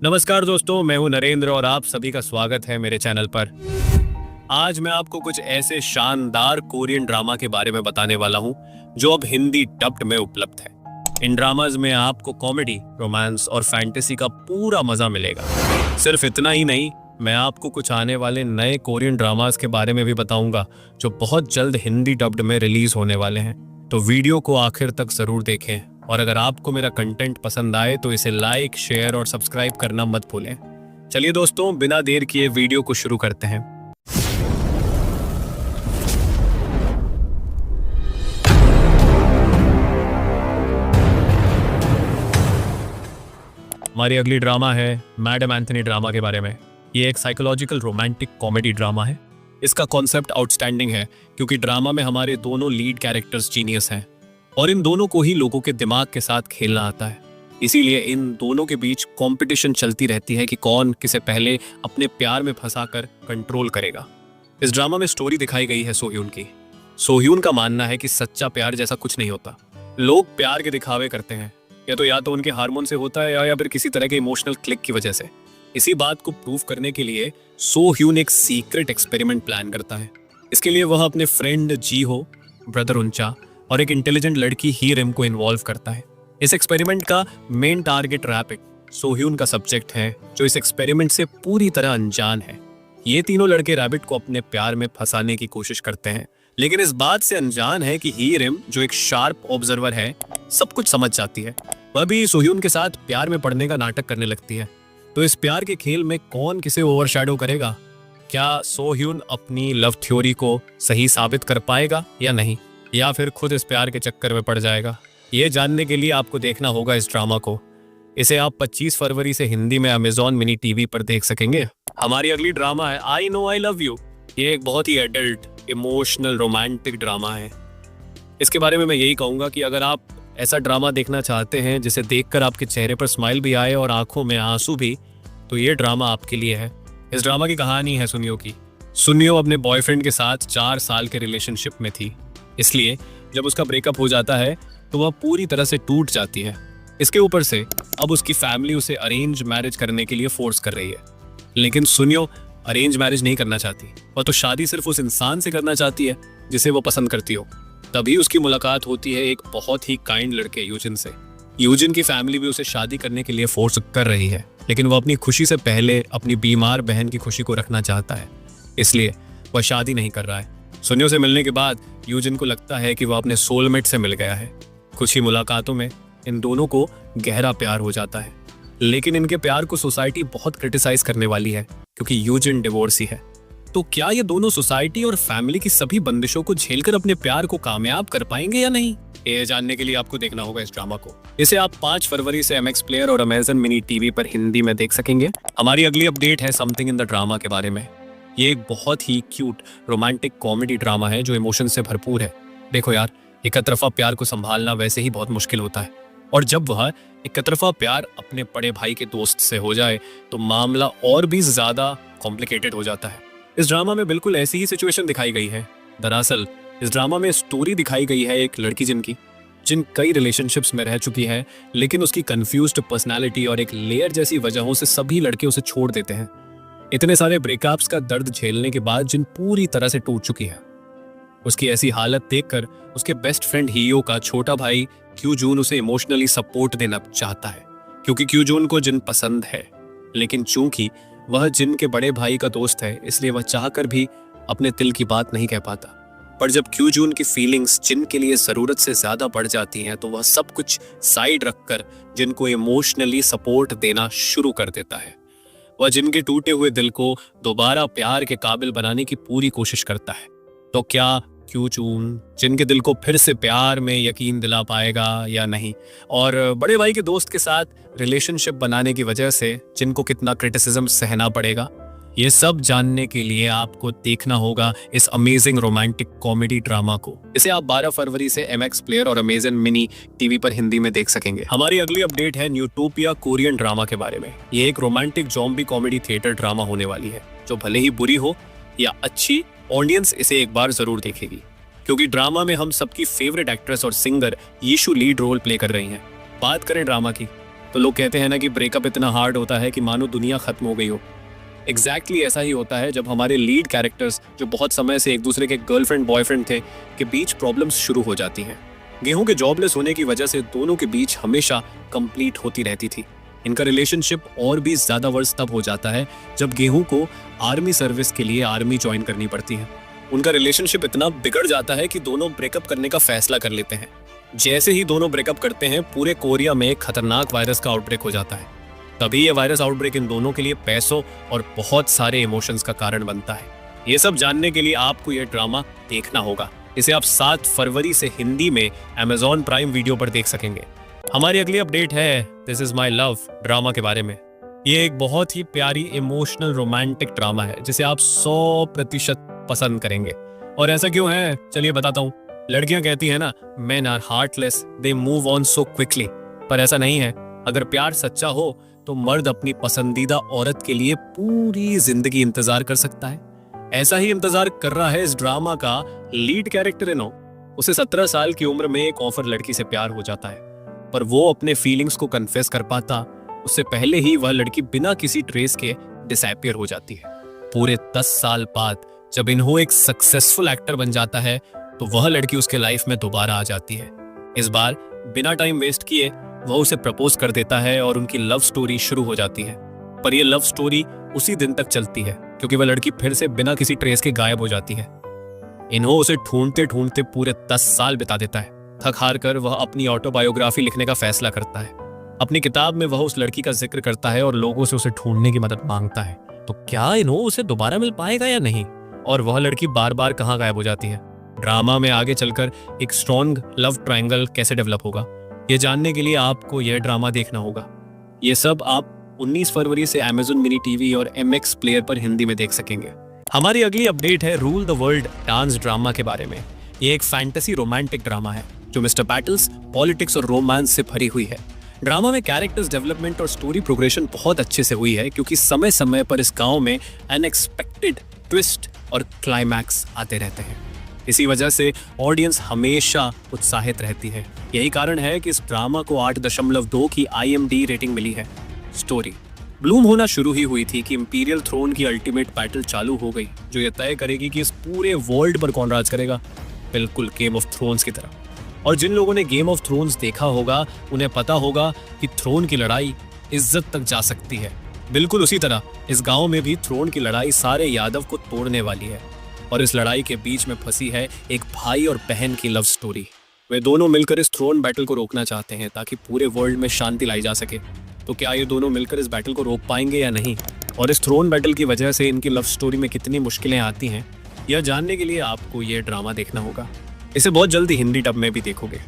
नमस्कार दोस्तों, मैं हूं नरेंद्र और आप सभी का स्वागत है मेरे चैनल पर। आज मैं आपको कुछ ऐसे शानदार कोरियन ड्रामा के बारे में बताने वाला हूं जो अब हिंदी डब्ड में उपलब्ध है। इन ड्रामाज में आपको कॉमेडी, रोमांस और फैंटेसी का पूरा मजा मिलेगा। सिर्फ इतना ही नहीं, मैं आपको कुछ आने वाले नए कोरियन ड्रामाज के बारे में भी बताऊंगा जो बहुत जल्द हिंदी डब्ड में रिलीज होने वाले हैं। तो वीडियो को आखिर तक जरूर देखें और अगर आपको मेरा कंटेंट पसंद आए तो इसे लाइक, शेयर और सब्सक्राइब करना मत भूलें। चलिए दोस्तों, बिना देर किए वीडियो को शुरू करते हैं। हमारी अगली ड्रामा है मैडम एंथनी ड्रामा के बारे में। ये एक साइकोलॉजिकल रोमांटिक कॉमेडी ड्रामा है। इसका कॉन्सेप्ट आउटस्टैंडिंग है क्योंकि ड्रामा में हमारे दोनों लीड कैरेक्टर्स जीनियस हैं और इन दोनों को ही लोगों के दिमाग के साथ खेलना आता है। इसीलिए इन दोनों के बीच कंपटीशन चलती रहती है कि कौन किसे पहले अपने प्यार में फंसाकर कंट्रोल करेगा। इस ड्रामा में स्टोरी दिखाई गई है सोह्यून की। सोह्यून का मानना है कि सच्चा प्यार जैसा कुछ नहीं होता। लोग प्यार के दिखावे करते हैं, या तो उनके हार्मोन से होता है या फिर किसी तरह के इमोशनल क्लिक की वजह से। इसी बात को प्रूव करने के लिए सोह्यून एक सीक्रेट एक्सपेरिमेंट प्लान करता है। इसके लिए वह अपने फ्रेंड जी हो, ब्रदर उनचा और एक इंटेलिजेंट लड़की ही रिम को इन्वॉल्व करता है। इस एक्सपेरिमेंट का मेन टारगेट रैपिड, सोह्यून का सब्जेक्ट है जो इस एक्सपेरिमेंट से पूरी तरह अनजान है। ये तीनों लड़के रैबिट को अपने प्यार में फंसाने की कोशिश करते हैं, लेकिन इस बात से अनजान है कि ही रिम, जो एक शार्प ऑब्जर्वर है, सब कुछ समझ जाती है। वह भी सोह्यून के साथ प्यार में पड़ने का नाटक करने लगती है। तो इस प्यार के खेल में कौन किसे ओवरशैडो करेगा? क्या सोह्यून अपनी लव थ्योरी को सही साबित कर पाएगा या नहीं, या फिर खुद इस प्यार के चक्कर में पड़ जाएगा? ये जानने के लिए आपको देखना होगा इस ड्रामा को। इसे आप 25 फरवरी से हिंदी में अमेज़न मिनी टीवी पर देख सकेंगे। हमारी अगली ड्रामा है I know I love you. ये एक बहुत ही एडल्ट, इमोशनल, रोमांटिक ड्रामा है। इसके बारे में मैं यही कहूंगा कि अगर आप ऐसा ड्रामा देखना चाहते हैं जिसे देखकर आपके चेहरे पर स्माइल भी आए और आंखों में आंसू भी, तो ये ड्रामा आपके लिए है। इस ड्रामा की कहानी है सुनियो की। सुनियो अपने बॉयफ्रेंड के साथ 4 साल के रिलेशनशिप में थी, इसलिए जब उसका ब्रेकअप हो जाता है तो वह पूरी तरह से टूट जाती है। इसके ऊपर से अब उसकी फैमिली उसे अरेंज मैरिज करने के लिए फोर्स कर रही है, लेकिन सुनियो अरेंज मैरिज नहीं करना चाहती। वह तो शादी सिर्फ उस इंसान से करना चाहती है जिसे वो पसंद करती हो। तभी उसकी मुलाकात होती है एक बहुत ही काइंड लड़के यूजिन से। यूजिन की फैमिली भी उसे शादी करने के लिए फोर्स कर रही है, लेकिन वह अपनी खुशी से पहले अपनी बीमार बहन की खुशी को रखना चाहता है, इसलिए वह शादी नहीं कर रहा है। सुनियो से मिलने के बाद यूजिन को लगता है कि वह अपने सोलमेट से मिल गया है। कुछ ही मुलाकातों में इन दोनों को गहरा प्यार हो जाता है, लेकिन इनके प्यार को सोसाइटी बहुत क्रिटिसाइज करने वाली है क्योंकि यूजिन डिवोर्सी है। तो क्या ये दोनों सोसाइटी और फैमिली की सभी बंदिशों को झेलकर अपने प्यार को कामयाब कर पाएंगे या नहीं? ये जानने के लिए आपको देखना होगा इस ड्रामा को। इसे आप 5 फरवरी से MX प्लेयर और अमेज़न मिनी टीवी पर हिंदी में देख सकेंगे। हमारी अगली अपडेट है समथिंग इन द ड्रामा के बारे में। ये एक बहुत ही क्यूट रोमांटिक कॉमेडी ड्रामा है जो इमोशन से भरपूर है। देखो यार, एक तरफा प्यार को संभालना वैसे ही बहुत मुश्किल होता है, और जब वह एक तरफा प्यार अपने बड़े भाई के दोस्त से हो जाए तो मामला और भी ज्यादा कॉम्प्लिकेटेड हो जाता है। इस ड्रामा में बिल्कुल ऐसी ही सिचुएशन दिखाई गई है। दरअसल इस ड्रामा में स्टोरी दिखाई गई है एक लड़की जिन कई रिलेशनशिप्स में रह चुकी है, लेकिन उसकी कंफ्यूज्ड पर्सनालिटी और एक लेयर जैसी वजहों से सभी लड़के उसे छोड़ देते हैं। इतने सारे ब्रेकअप्स का दर्द झेलने के बाद जिन पूरी तरह से टूट चुकी है। उसकी ऐसी हालत देखकर उसके बेस्ट फ्रेंड हियो का छोटा भाई क्यूजून उसे इमोशनली सपोर्ट देना चाहता है, क्योंकि क्यूजून को जिन पसंद है, लेकिन चूंकि वह जिन के बड़े भाई का दोस्त है, इसलिए वह चाहकर भी अपने दिल की बात नहीं कह पाता। पर जब क्यूजून की फीलिंग्स जिन के लिए जरूरत से ज्यादा बढ़ जाती हैं, तो वह सब कुछ साइड रखकर जिन को इमोशनली सपोर्ट देना शुरू कर देता है। वह जिन के टूटे हुए दिल को दोबारा प्यार के काबिल बनाने की पूरी कोशिश करता है। तो क्या क्यूजून जिन के दिल को फिर से प्यार में यकीन दिला पाएगा या नहीं? और बड़े भाई के दोस्त के साथ रिलेशनशिप बनाने की वजह से जिनको कितना क्रिटिसिज्म सहना पड़ेगा? ये सब जानने के लिए आपको देखना होगा इस अमेजिंग रोमांटिक कॉमेडी ड्रामा को। इसे आप 12 फरवरी से MX प्लेयर और अमेज़न मिनी टीवी पर हिंदी में देख सकेंगे। हमारी अगली अपडेट है न्यूटोपिया कोरियन ड्रामा के बारे में। ये एक romantic zombie comedy theatre drama होने वाली है, जो भले ही बुरी हो या अच्छी, ऑडियंस इसे एक बार जरूर देखेगी, क्योंकि ड्रामा में हम सबकी फेवरेट एक्ट्रेस और सिंगर यीशु लीड रोल प्ले कर रही हैं। बात करें ड्रामा की, तो लोग कहते हैं ना कि ब्रेकअप इतना हार्ड होता है कि मानो दुनिया खत्म हो गई हो। एग्जैक्टली ऐसा ही होता है जब हमारे लीड कैरेक्टर्स जो बहुत समय से एक दूसरे के गर्लफ्रेंड बॉयफ्रेंड थे के बीच प्रॉब्लम्स शुरू हो जाती हैं। गेहूं के जॉबलेस होने की वजह से दोनों के बीच हमेशा कंप्लीट होती रहती थी। इनका रिलेशनशिप और भी ज्यादा वर्स तब हो जाता है जब गेहूं को आर्मी सर्विस के लिए आर्मी ज्वाइन करनी पड़ती है। उनका रिलेशनशिप इतना बिगड़ जाता है कि दोनों ब्रेकअप करने का फैसला कर लेते हैं। जैसे ही दोनों ब्रेकअप करते हैं पूरे कोरिया में एक खतरनाक वायरस का आउटब्रेक हो जाता है। तभी ये वायरस आउटब्रेक इन दोनों के लिए पैसों और बहुत सारे इमोशंस का कारण बनता है। ये सब जानने के लिए आपको ये ड्रामा देखना होगा। इसे आप 7 फरवरी से हिंदी में Amazon प्राइम वीडियो पर देख सकेंगे। हमारी अगली अपडेट है this is my love drama के बारे में। ये एक बहुत ही प्यारी इमोशनल रोमांटिक ड्रामा है जिसे आप 100% पसंद करेंगे। और ऐसा क्यों है चलिए बताता हूँ। लड़कियां कहती है ना men are heartless, they move on so quickly, पर ऐसा नहीं है। अगर प्यार सच्चा हो तो मर्द अपनी पसंदीदा औरत के लिए पूरी जिंदगी इंतजार कर सकता है। ऐसा ही इंतजार कर रहा है इस ड्रामा का लीड कैरेक्टर इनो। उसे 17 साल की उम्र में एक ऑफर लड़की से प्यार हो जाता है, पर वो अपने फीलिंग्स को कन्फेस कर पाता उससे पहले ही वह लड़की बिना किसी ट्रेस के डिसअपीयर हो जाती है। पूरे 10 साल बाद जब इन्हो एक सक्सेसफुल एक्टर बन जाता है तो वह लड़की उसके लाइफ में दोबारा आ जाती है। इस बार बिना टाइम वेस्ट किए वह उसे प्रपोज कर देता है और उनकी लव स्टोरी शुरू हो जाती है। पर यह लव स्टोरी उसी दिन तक चलती है क्योंकि वह लड़की फिर से बिना किसी ट्रेस के गायब हो जाती है। इन्हो उसे ढूंढते ढूंढते पूरे 10 साल बिता देता है। थक हार कर वह अपनी ऑटोबायोग्राफी लिखने का फैसला करता है। अपनी किताब में वह उस लड़की का जिक्र करता है और लोगों से उसे ढूंढने की मदद मांगता है। तो क्या इन्हो उसे दोबारा मिल पाएगा या नहीं, और वह लड़की बार बार कहाँ गायब हो जाती है। ड्रामा में आगे चलकर एक स्ट्रॉन्ग लव ट्रायंगल कैसे डेवलप होगा ये जानने के लिए आपको यह ड्रामा देखना होगा। ये सब आप 19 फरवरी से Amazon मिनी टीवी और MX प्लेयर पर हिंदी में देख सकेंगे। हमारी अगली अपडेट है rule the world dance drama के बारे में। ये एक फैंटेसी रोमांटिक ड्रामा है जो मिस्टर बैटल्स, पॉलिटिक्स और रोमांस से भरी हुई है। ड्रामा में कैरेक्टर्स डेवलपमेंट और स्टोरी प्रोग्रेशन बहुत अच्छे से हुई है क्योंकि समय समय पर इस गांव में अनएक्सपेक्टेड ट्विस्ट और क्लाइमैक्स आते रहते हैं। इसी वजह से ऑडियंस हमेशा उत्साहित रहती है। यही कारण है कि इस ड्रामा को 8.2 की IMDb रेटिंग मिली है। स्टोरी ब्लूम होना शुरू ही हुई थी कि इंपीरियल थ्रोन की अल्टीमेट बैटल चालू हो गई जो ये तय करेगी कि इस पूरे वर्ल्ड पर कौन राज करेगा, बिल्कुल गेम ऑफ थ्रोन्स की तरह। और जिन लोगों ने गेम ऑफ थ्रोन्स देखा होगा उन्हें पता होगा कि थ्रोन की लड़ाई इज्जत तक जा सकती है। बिल्कुल उसी तरह इस गांव में भी थ्रोन की लड़ाई सारे यादव को तोड़ने वाली है और इस लड़ाई के बीच में फंसी है एक भाई और बहन की लव स्टोरी। वे दोनों मिलकर इस थ्रोन बैटल को रोकना चाहते हैं ताकि पूरे वर्ल्ड में शांति लाई जा सके। तो क्या ये दोनों मिलकर इस बैटल को रोक पाएंगे या नहीं, और इस थ्रोन बैटल की वजह से इनकी लव स्टोरी में कितनी मुश्किलें आती हैं, यह जानने के लिए आपको ये ड्रामा देखना होगा। इसे बहुत जल्दी हिंदी डब में भी देखोगे।